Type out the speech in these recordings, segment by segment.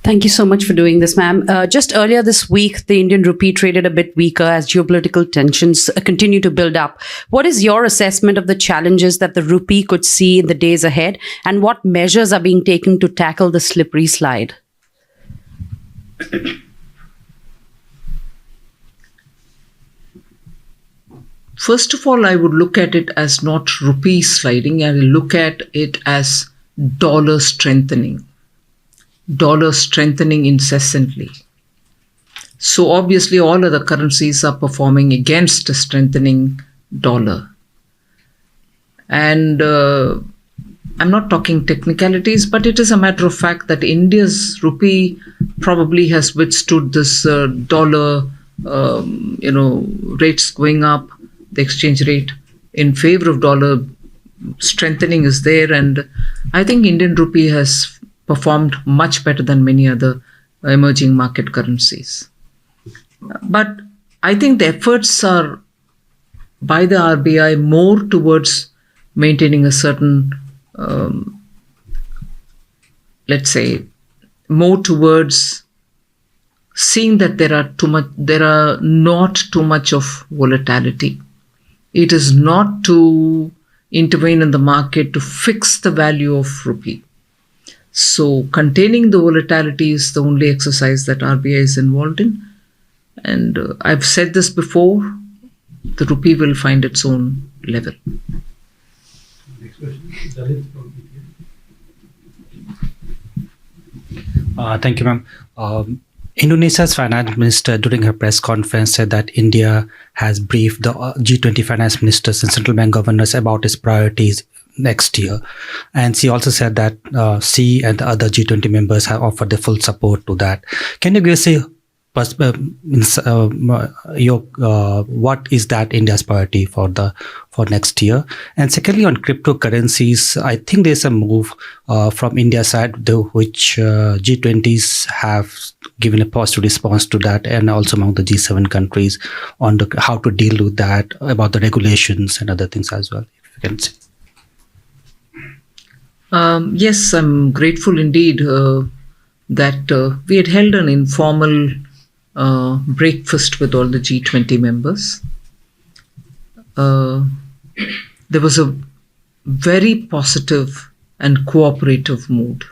Thank you so much for doing this, ma'am. Just earlier this week, the Indian rupee traded a bit weaker as geopolitical tensions continue to build up. What is your assessment of the challenges that the rupee could see in the days ahead, and what measures are being taken to tackle the slippery slide? First of all, I would look at it as not rupee sliding. I will look at it as dollar strengthening incessantly. So obviously all other currencies are performing against a strengthening dollar. And I'm not talking technicalities, but it is a matter of fact that India's rupee probably has withstood this dollar, rates going up, the exchange rate in favor of dollar strengthening is there. And I think Indian rupee has performed much better than many other emerging market currencies. But I think the efforts are by the RBI more towards maintaining a certain, more towards seeing that there are not too much of volatility. It is not to intervene in the market to fix the value of rupee. So containing the volatility is the only exercise that RBI is involved in. And I've said this before, the rupee will find its own level. Next question, Dalit from EPM. Thank you, ma'am. Indonesia's finance minister during her press conference said that India has briefed the G20 finance ministers and central bank governors about its priorities next year. And she also said that she and the other G20 members have offered their full support to that. Can you give us what is that India's priority for next year? And secondly, on cryptocurrencies, I think there's a move from India's side, which G20s have given a positive response to that, and also among the G7 countries on how to deal with that, about the regulations and other things as well, if you can say. Yes, I'm grateful indeed that we had held an informal breakfast with all the G20 members. There was a very positive and cooperative mood.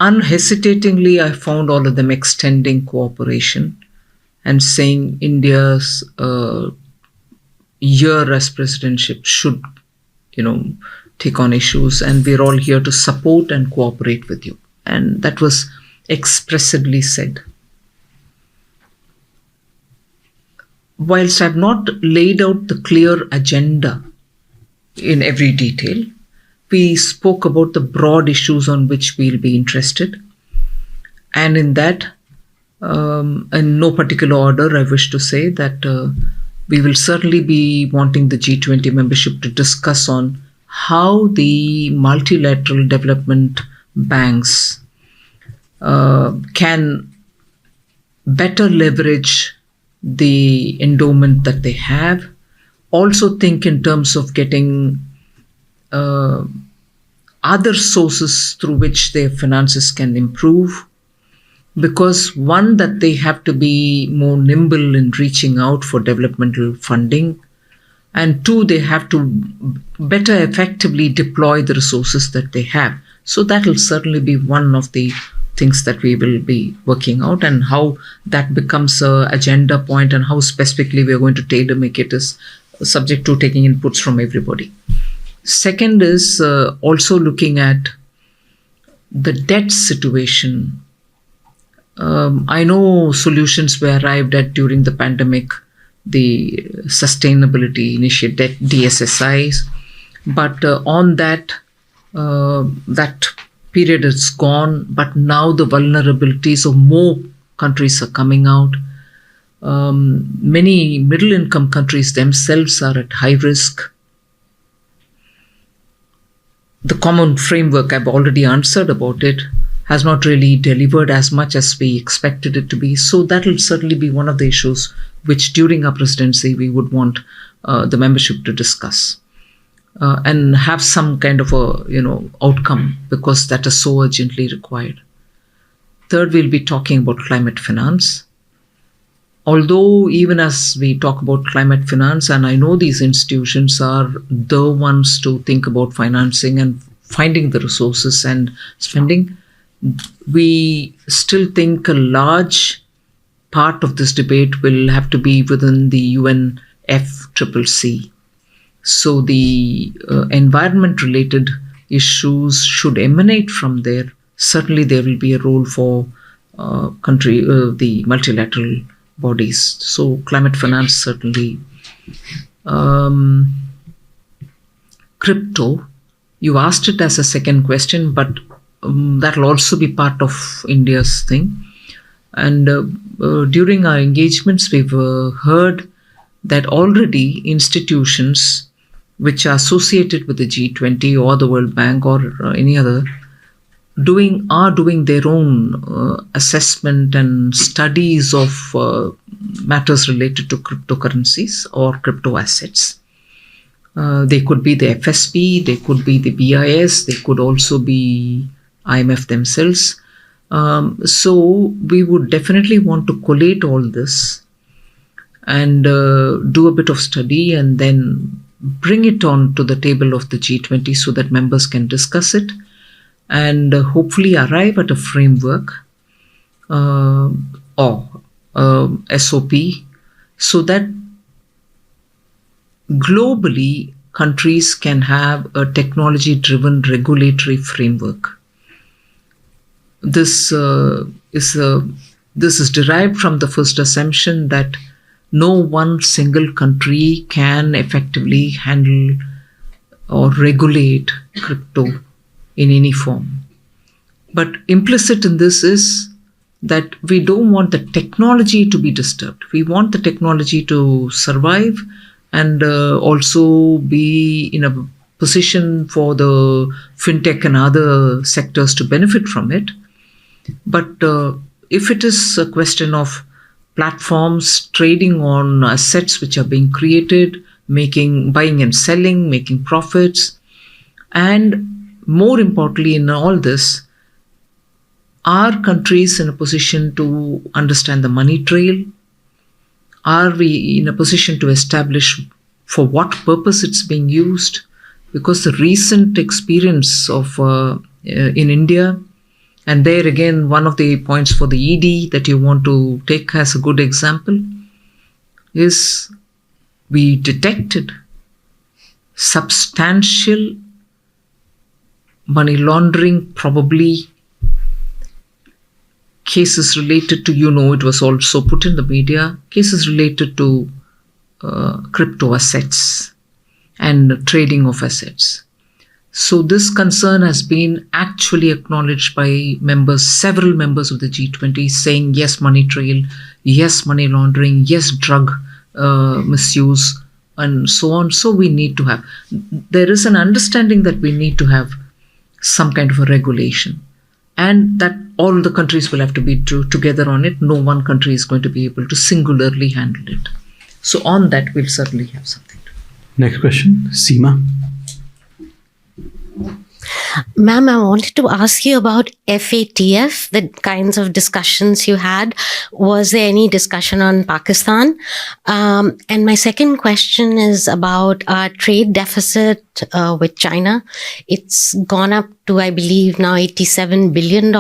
Unhesitatingly, I found all of them extending cooperation and saying India's year as presidentship should, take on issues, and we're all here to support and cooperate with you. And that was expressively said. Whilst I've not laid out the clear agenda in every detail, we spoke about the broad issues on which we'll be interested. And in that, in no particular order, I wish to say that we will certainly be wanting the G20 membership to discuss on how the multilateral development banks can better leverage the endowment that they have. Also think in terms of getting other sources through which their finances can improve. Because one, that they have to be more nimble in reaching out for developmental funding. And two, they have to better effectively deploy the resources that they have. So that will certainly be one of the things that we will be working out, and how that becomes an agenda point and how specifically we are going to tailor make it is subject to taking inputs from everybody. Second is also looking at the debt situation. I know solutions were arrived at during the pandemic, the sustainability initiative, DSSIs, but on that period is gone, but now the vulnerabilities of more countries are coming out. Many middle income countries themselves are at high risk. The common framework, I've already answered about it, has not really delivered as much as we expected it to be. So that will certainly be one of the issues which during our presidency we would want the membership to discuss. and have some kind of a outcome, because that is so urgently required. Third, we'll be talking about climate finance. Although even as we talk about climate finance, and I know these institutions are the ones to think about financing and finding the resources and spending, we still think a large part of this debate will have to be within the UNFCCC. So the environment-related issues should emanate from there. Certainly, there will be a role for the multilateral bodies. So climate finance, certainly. Crypto, you asked it as a second question, but that will also be part of India's thing. And during our engagements, we've heard that already institutions which are associated with the G20 or the World Bank or any other are doing their own assessment and studies of matters related to cryptocurrencies or crypto assets. They could be the FSP, they could be the BIS, they could also be IMF themselves. So we would definitely want to collate all this and do a bit of study and then bring it on to the table of the G20 so that members can discuss it and hopefully arrive at a framework or SOP, so that globally countries can have a technology-driven regulatory framework. This is derived from the first assumption that no one single country can effectively handle or regulate crypto in any form. But implicit in this is that we don't want the technology to be disturbed. We want the technology to survive and also be in a position for the fintech and other sectors to benefit from it. But if it is a question of platforms trading on assets which are being created, buying and selling, making profits, and more importantly in all this, are countries in a position to understand the money trail? Are we in a position to establish for what purpose it's being used? Because the recent experience of in India, and there again, one of the points for the ED that you want to take as a good example is we detected substantial money laundering, probably cases related to, it was also put in the media, cases related to crypto assets and trading of assets. So this concern has been actually acknowledged by several members of the G20, saying yes, money trail, yes, money laundering, yes, drug misuse, and so on. So there is an understanding that we need to have some kind of a regulation, and that all the countries will have to be together on it. No one country is going to be able to singularly handle it. So on that, we'll certainly have something to do. Next question, Seema. Ma'am, I wanted to ask you about FATF, the kinds of discussions you had. Was there any discussion on Pakistan? And my second question is about our trade deficit with China. It's gone up to, I believe, now $87 billion.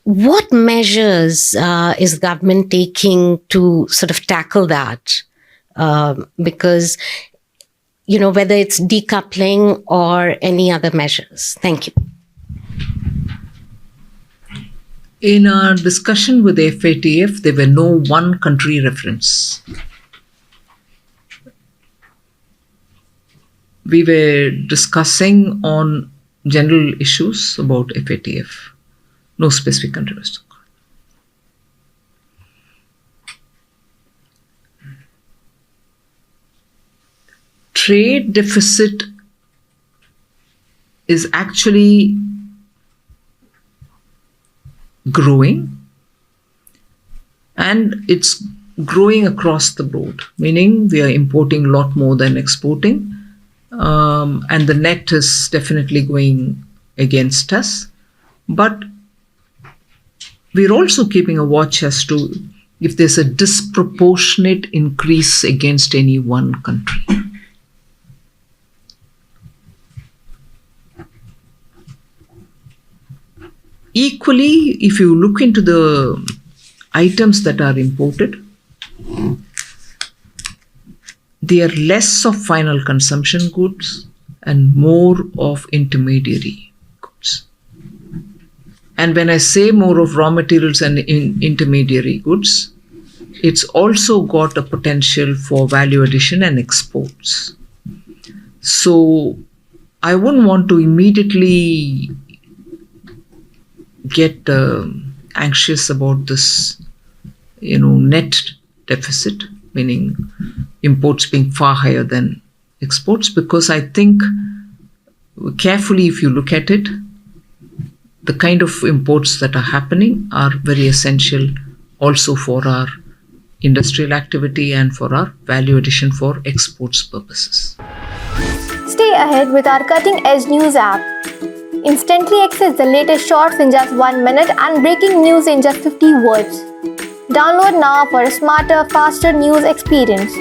What measures is government taking to sort of tackle that? Because whether it's decoupling or any other measures. Thank you. In our discussion with the FATF, there were no one country reference. We were discussing on general issues about FATF. No specific country was talked. Trade deficit is actually growing, and it's growing across the board, meaning we are importing a lot more than exporting, and the net is definitely going against us. But we're also keeping a watch as to if there's a disproportionate increase against any one country. Equally, if you look into the items that are imported, they are less of final consumption goods and more of intermediary goods. And when I say more of raw materials and intermediary goods, it's also got a potential for value addition and exports. So I wouldn't want to immediately get anxious about this, net deficit, meaning imports being far higher than exports, because I think carefully, if you look at it, the kind of imports that are happening are very essential also for our industrial activity and for our value addition for exports purposes. Stay ahead with our cutting edge news app. Instantly access the latest shorts in just 1 minute and breaking news in just 50 words. Download now for a smarter, faster news experience.